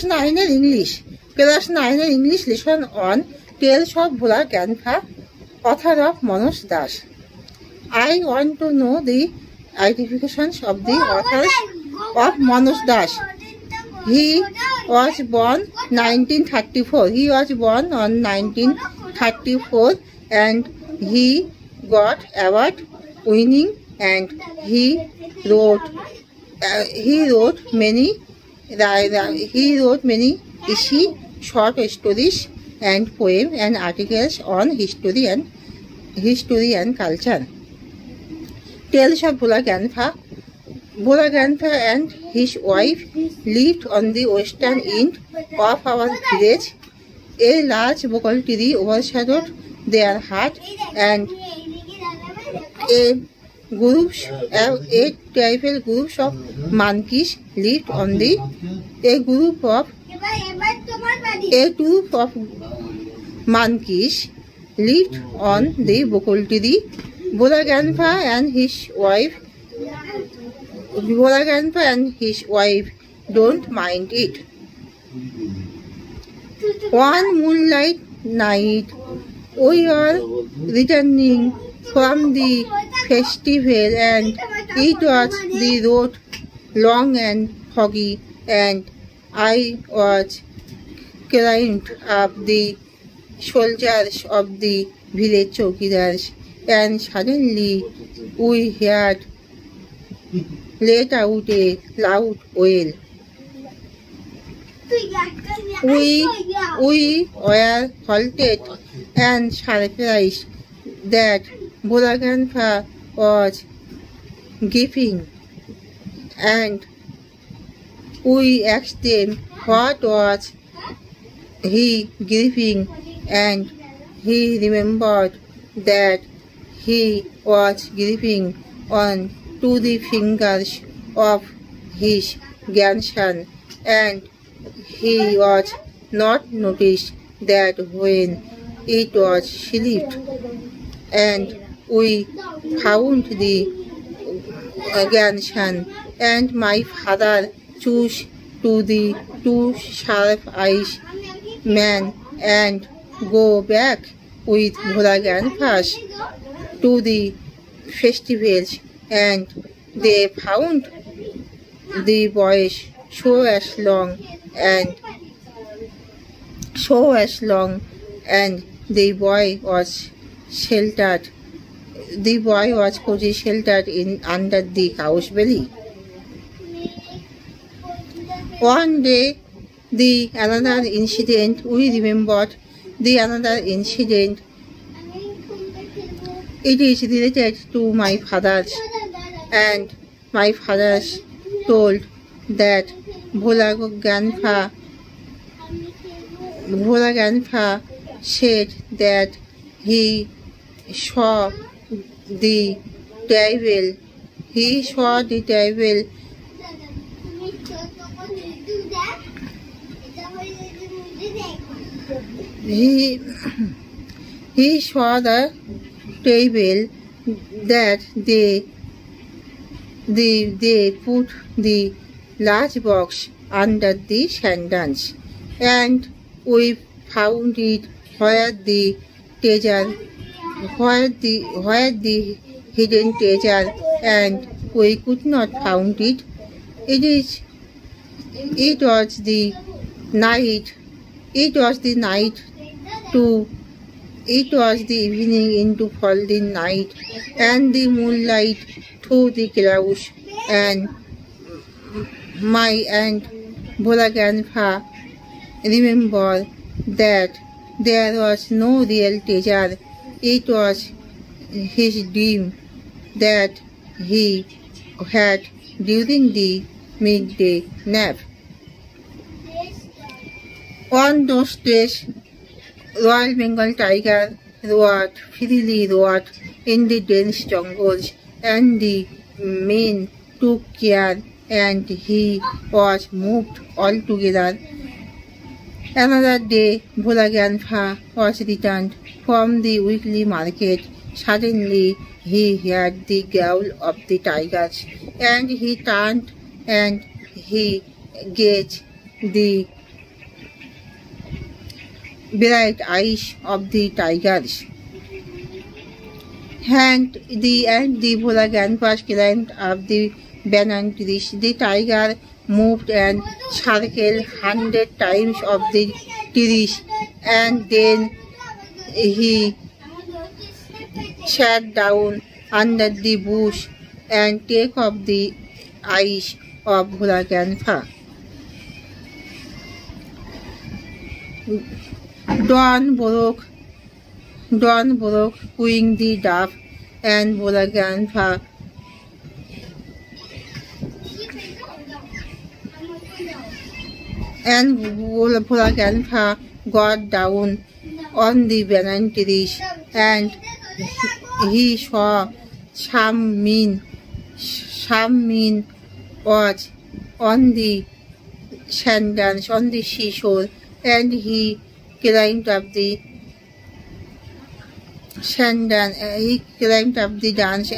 Class 9 English. Class 9 English lesson on Tales of Bhola Grandpa, author of Manoj Das. I want to know the identifications of the authors of Manoj Das. He was born 1934. He was born on 1934 and he got award winning and he wrote many essays, short stories and poems and articles on history and culture. Tales of Bhola Grandpa. Bhola Grandpa and his wife lived on the western end of our village. A large bokal tree overshadowed their hut and tribal groups of monkeys lived on the a group of monkeys lived on the bokal tree. Bhola Grandpa and his wife don't mind it. One moonlight night, we are returning from the festival and it was the road long and foggy and I was climbed up the shoulders of the village chowkidars and suddenly we heard let out a loud wail. We were halted and surprised that Bhola Grandpa was gaping, and we asked him what was he grieving, and he remembered that he was grieving on to the fingers of his grandson, and he was not noticed that when it was slept, and we found the grandson, and my father chose to the two sharp-eyed men and go back with Bhola Grandpa to the festivals, and they found the boys so as long and the boy was sheltered. The boy was cozy sheltered in under the cow's belly. One day, another incident. We remembered another incident. It is related to my father's, and my father told that Bhola Grandpa said that he saw the devil. He saw the devil. He saw the devil that they put the large box under the sandals, and we found it where the hidden treasure, and we could not find it. It was the evening into falling night, and the moonlight through the clouds, and Bhola Grandpa remembered that there was no real treasure. It was his dream that he had during the midday nap. On those days, Royal Bengal tiger freely roared in the dense jungles, and the men took care, and he was moved altogether. Another day, Bhola Grandpa was returned from the weekly market. Suddenly, he heard the growl of the tigers, and he turned and he gazed the bright eyes of the tigers. And the Bhola grandpa climbed up the banana trees. The tiger moved and circled 100 times of the trees, and then he sat down under the bush and take off the eyes of Bhola grandpa. Dawn broke, cooing the dove, and Bhola grandpa got down on the banana trees, and he saw some mean was on the sand dunes on the seashore, and he climbed up the dunes,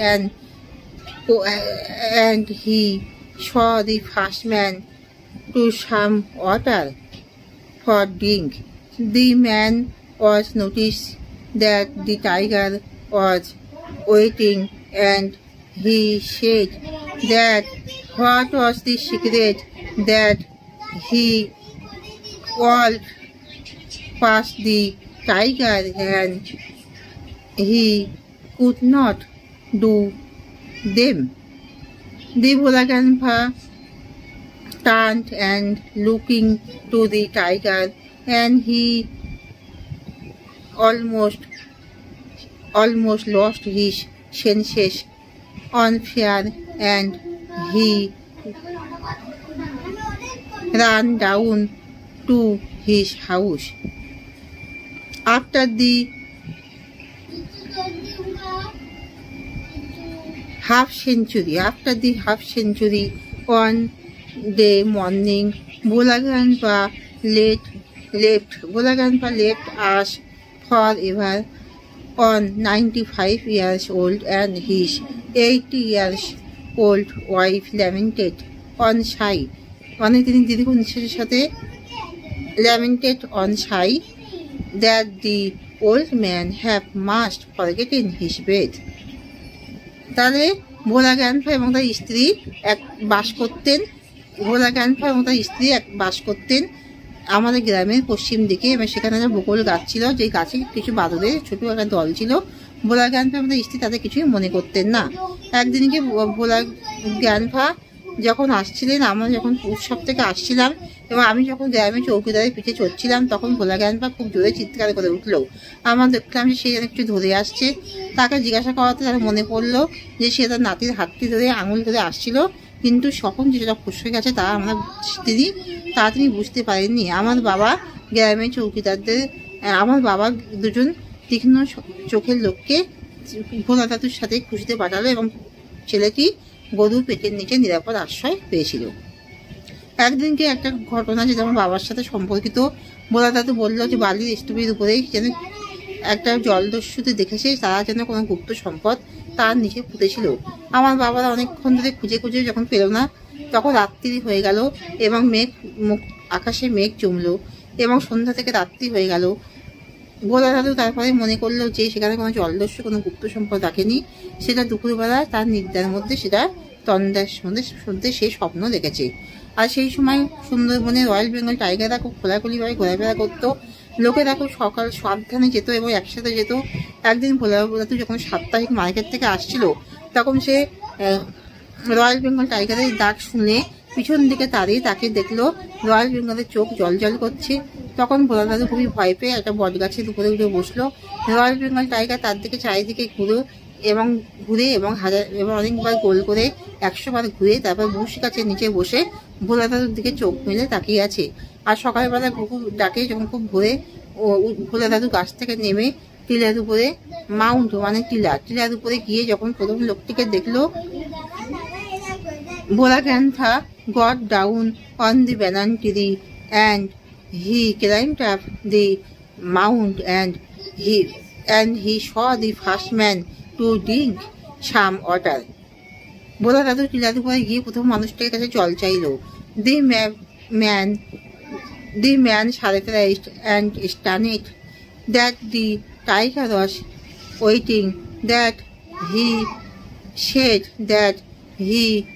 and he saw the first man to some water for drink. The man was noticed that the tiger was waiting, and he said that what was the secret that he walked past the tiger and he could not do them. The Bhola grandpa turned and looking to the tiger, and he almost lost his senses on fear, and he ran down to his house. After the half century on the morning, Bhola grandpa left us forever on 95 years old, and his 80 years old wife lamented on sigh. তিনি দীর্ঘ নিঃশ্বাসের সাথে lamented on sigh that the old man have must forgotten his bed. তাহলে ভোলা grandpa এবং তার স্ত্রী বাস করতেন আমাদের গ্রামের পশ্চিম দিকে, এবং সেখানে একটা বকুল গাছ ছিল, যে গাছে কিছু বাদুড়ের ছোট একটা দল ছিল। ভোলা গ্র্যান্ডপা এবং তার স্ত্রী তাদের কিছুই মনে করতেন না। একদিনকে ভোলা গ্র্যান্ডপা যখন আসছিলেন, আমরা যখন উৎসব থেকে আসছিলাম এবং আমি যখন গ্রামে চৌকিদারের পিঠে চড়ছিলাম, তখন ভোলা গ্র্যান্ডপা খুব জোরে চিৎকার করে উঠলো। আমরা দেখলাম যে সে যেন একটু ধরে আসছে। তাকে জিজ্ঞাসা করাতে তার মনে পড়লো যে সে তার নাতির হাতটি ধরে আঙুল ধরে আসছিল, কিন্তু তখন যেটা ফসকে গেছে তা আমরা তাড়াতাড়ি বুঝতে পারেননি। আমার বাবা গ্রামের চৌকিদারদের, আমার বাবা দুজন তীক্ষ্ণ চোখের লোককে ভোলা দাদুর সাথে খুশিতে পাঠালো, এবং ছেলেটি গরুর পেটের নিচে নিরাপদ আশ্রয় পেয়েছিল। একদিনকে একটা ঘটনা যেটা আমার বাবার সাথে সম্পর্কিত। ভোলা দাদু বললো যে বালির স্তূপের উপরে যেন একটা জলদস্যুতে দেখেছে তারা যেন কোনো গুপ্ত সম্পদ তার নিচে পুঁতেছিল। আমার বাবারা অনেকক্ষণ ধরে খুঁজে যখন পেল না, তখন রাত্রি হয়ে গেল এবং আকাশে মেঘ জমলো এবং সন্ধ্যা থেকে রাত্রি হয়ে গেল। ভোলা দাদু তারপরে মনে করলো যে সেখানে কোনো জলদস্যু কোনো গুপ্ত সম্পদ রাখেনি। সেটা দুপুরবেলা তার নিদ্রার মধ্যে সেটা তন্দ্রার মধ্যে সে স্বপ্ন দেখেছে। আর সেই সময় সুন্দরবনে রয়্যাল বেঙ্গল টাইগাররা খুব খোলাখুলিভাবে ঘোরাফেরা করতো। লোকেরা খুব সকাল সাবধানে যেত এবং একসাথে যেত। একদিন ভোলা দাদু যখন সাপ্তাহিক মার্কেট থেকে আসছিল, তখন সে রয়্যাল বেঙ্গল টাইগারের ডাক শুনে পিছন দিকে দাঁড়িয়ে তাকে দেখলো রয়্যাল বেঙ্গলের চোখ জল করছে। তখন ভোলা দাদু খুবই ভয় পেয়ে একটা বট গাছের উপরে উঠে বসলো। রয়্যাল বেঙ্গল টাইগার তার দিকে চারিদিকে ঘুরে এবং অনেকবার গোল করে 100 বার ঘুরে তারপর বুশ গাছের নিচে বসে ভোলা দাদুর দিকে চোখ মেলে তাকিয়ে আছে। আর সকালবেলা কুকুর ডাকে যখন খুব ভোরে, ভোলা দাদু গাছ থেকে নেমে টিলার উপরে টিলার উপরে গিয়ে যখন প্রথম লোকটিকে দেখলো, ভোলা grandpa got down on the banana tree and he climbed up the mount, and he saw the first man to drink some water. ভোলা দাদু টিলার উপরে গিয়ে প্রথম মানুষটার কাছে জল চাইল। The man The man surprised and stunned that the tiger was waiting, that he said that he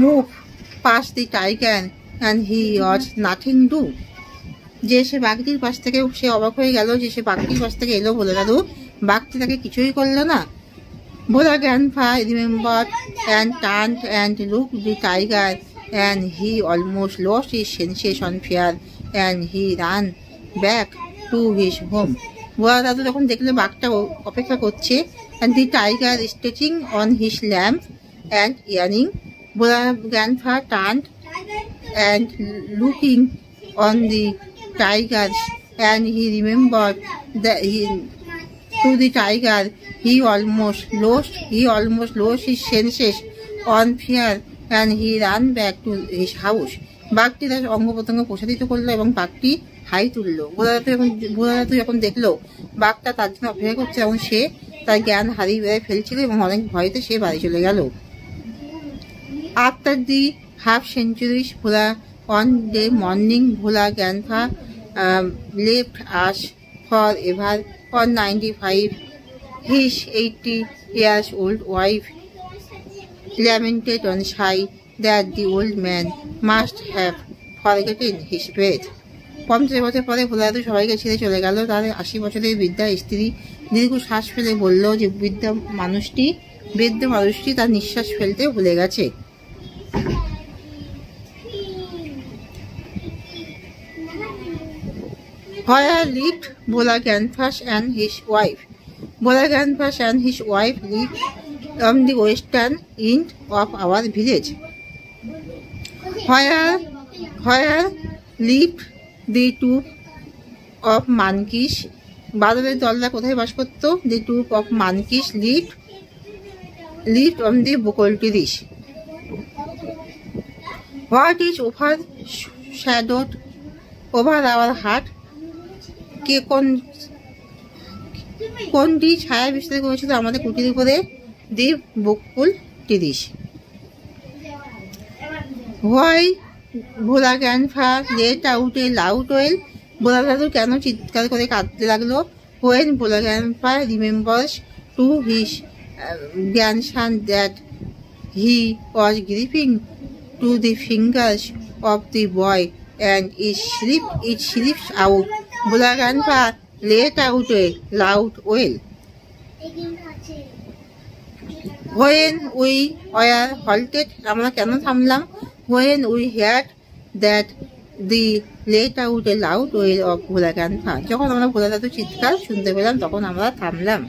moved past the tiger and he was nothing to. যে সে বাঘটির পাশ থেকে সে অবাক হয়ে গেল যে সে বাঘটির পাশ থেকে এলো ভোলা দাদু, বাঘটি তাকে কিছুই করলো না। ভোলা grandpa remembered and turned and looked the tiger and he almost lost his senses on fear and he ran back to his home. ভোলা দাদু যখন দেখলো বাঘটা অপেক্ষা করছে and the tiger stretching on his lamp and yawning, Bhola grandpa turned and looking on the tigers and he remembered that to the tiger he almost lost his senses on fear and he ran back to his house. বাঘটি তার অঙ্গ প্রত্যঙ্গ প্রসারিত করলো এবং বাঘটি high তুললো। ভোলা দাদু যখন দেখলো বাঘটা তার জন্য অপেক্ষা করছে এবং সে তার জ্ঞান হারিয়ে বেড়ে ফেলছিল এবং অনেক ভয়তে সে বাড়ি চলে গেল। After the half centuries, Bhola on the morning Bhola grandpa left us forever on 95. His 80 years old wife lamented on side that the old man must have forgotten his faith. 50 বছর পরে ভোলা দাদু সবাইকে ছেড়ে চলে গেল। তার 80 বছরের বৃদ্ধা স্ত্রী দীর্ঘ শ্বাস ফেলে বলল যে বৃদ্ধ মানুষটি তার নিঃশ্বাস ফেলতে ভুলে গেছে। Where lived Bhola grandpa and his wife? Bhola grandpa and his wife lived on the western end of our village. Where lived the troop of monkeys? বাদরের দলরা কোথায় বাস করত? The troop of monkeys lived on the bokol trees. What is overshadowed over our heart? কে কোনটি ছায়া বিস্তার করেছিল আমাদের কুটির উপরে? The bokol trees. Why Bhola grandpa let out a loud wail? ভোলা দাদু কেন চিৎকার করে কাঁদতে লাগলো? When Bhola grandpa remembers to his grandson that he was gripping to the fingers of the boy and it slips out, Bhola grandpa let out a loud wail. When we were halted, আমরা কেন থামলাম? When we heard that the let out a loud wail of Bhola grandpa, যখন আমরা ভোলা দাদু চিৎকার শুনতে পেলাম তখন আমরা থামলাম।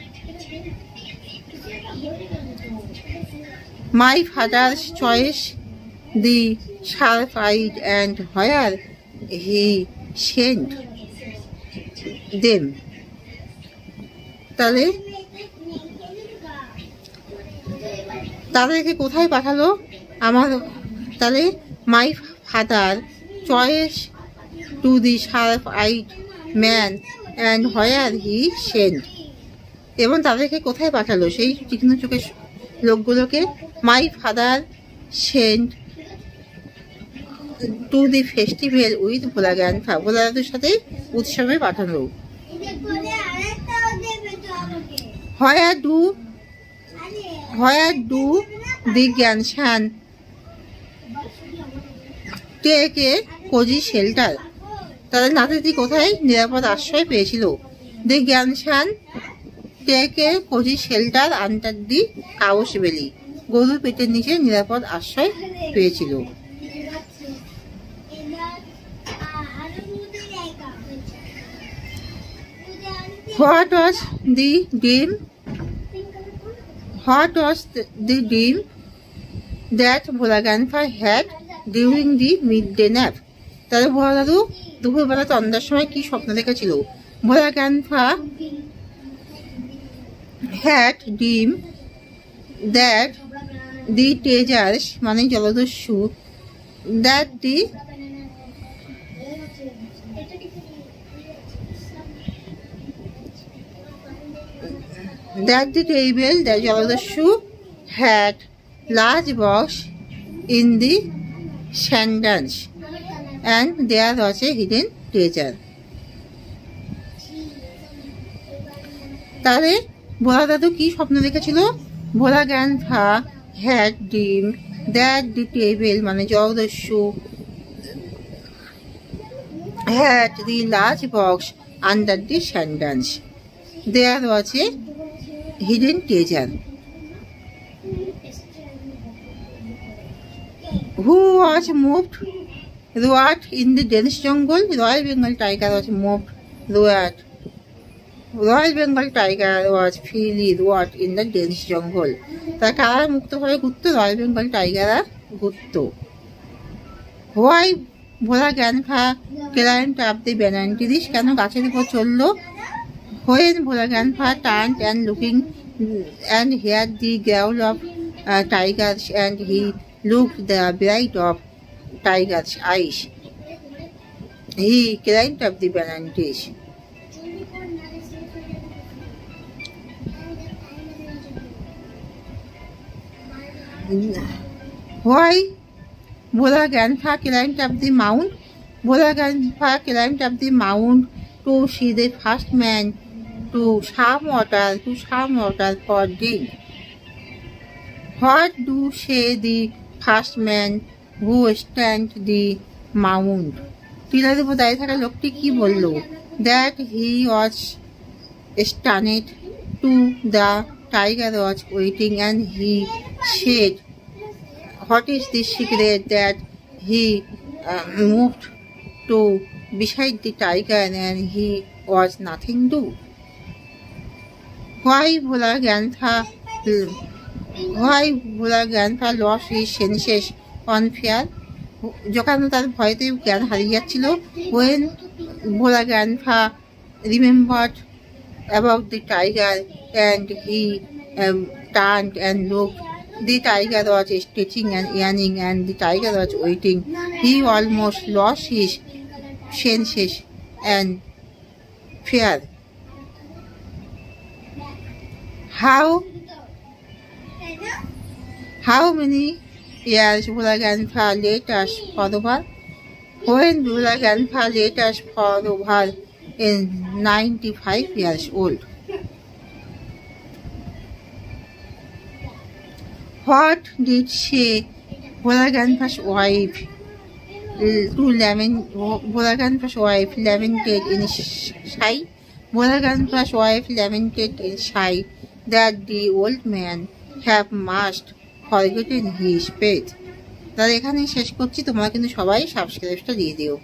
My father's choice, the sharp-eyed and where he sent them. তাদেরকে কোথায় পাঠালো? তাহলে my father choice to the sharp-eyed man and where he sent. এবং তাদেরকে কোথায় পাঠালো? সেই তীক্ষ্ণ চোখের লোকগুলোকে my father sent to the festival with Bhola grandpa. ভোলা দাদুর সাথে উৎসবে পাঠানো। Where do the grandson take a cozy shelter? তাদের নাতিটি কোথায় নিরাপদ আশ্রয় পেয়েছিল? The grandson take a cozy shelter under the cow's belly. গরুর পেটের নিচে নিরাপদ আশ্রয় পেয়েছিল। What was the dream that Bhola grandpa had during the midday nap? তাহলে ভোলা দাদু দুপুরবেলা তন্দার সময় কি স্বপ্ন দেখেছিল? Bhola grandpa had dream that the treasures মানে জলদস্যু that the table the জলদস্যু had large box in the sandals and there was a hidden treasure. তাহলে ভোলা দাদু কি স্বপ্ন দেখেছিল? ভোলা grandpa had dreamed that the table মানে জগদস্যু had the large box under the sandals. There was a hidden treasure. Who was moved Ruat in the dense jungle? Royal Bengal tiger was moved Ruat. Royal Bengal tiger was freely Ruat in the dense jungle. তা কারা মুক্তভাবে ঘুরতো? Royal Bengal টাইগাররা ঘুরতো। Why Bhola grandpa climbed up the banana trees? কেন গাছের উপর চললো? When Bhola grandpa turned and looking and heard the growl of tigers and he looked the bright of tiger's eyes, he climbed up the banana trees. Why Bhola grandpa climbed up the mount? Bhola grandpa climbed up the mount to see the first man to some water for drink. What do say the first man who stand the mount? Tiller উপর দাঁড়িয়ে থাকা লোকটি কি বলল? That he was stunned to the tiger was waiting and he said, what is the secret that he moved to beside the tiger and he was nothing do? Why Bhola grandpa lost his senses on fear? যখন তার ভয়তে জ্ঞান হারিয়ে যাচ্ছিল। When Bhola grandpa remembered about the tiger and he turned and looked, the tiger was stretching and yawning and the tiger was waiting. He almost lost his senses and fear. How many years Bhola grandpa let us for over? When Bhola grandpa let us for over in 95 years old. What did she, Bhola grandpa's wife, Bhola grandpa's wife lamented in sigh? Bhola grandpa's wife lamented in sigh that the old man have must forgotten his faith. তাহলে এখানে শেষ করছি, তোমরা কিন্তু সবাই সাবস্ক্রাইবটা দিয়ে দিও।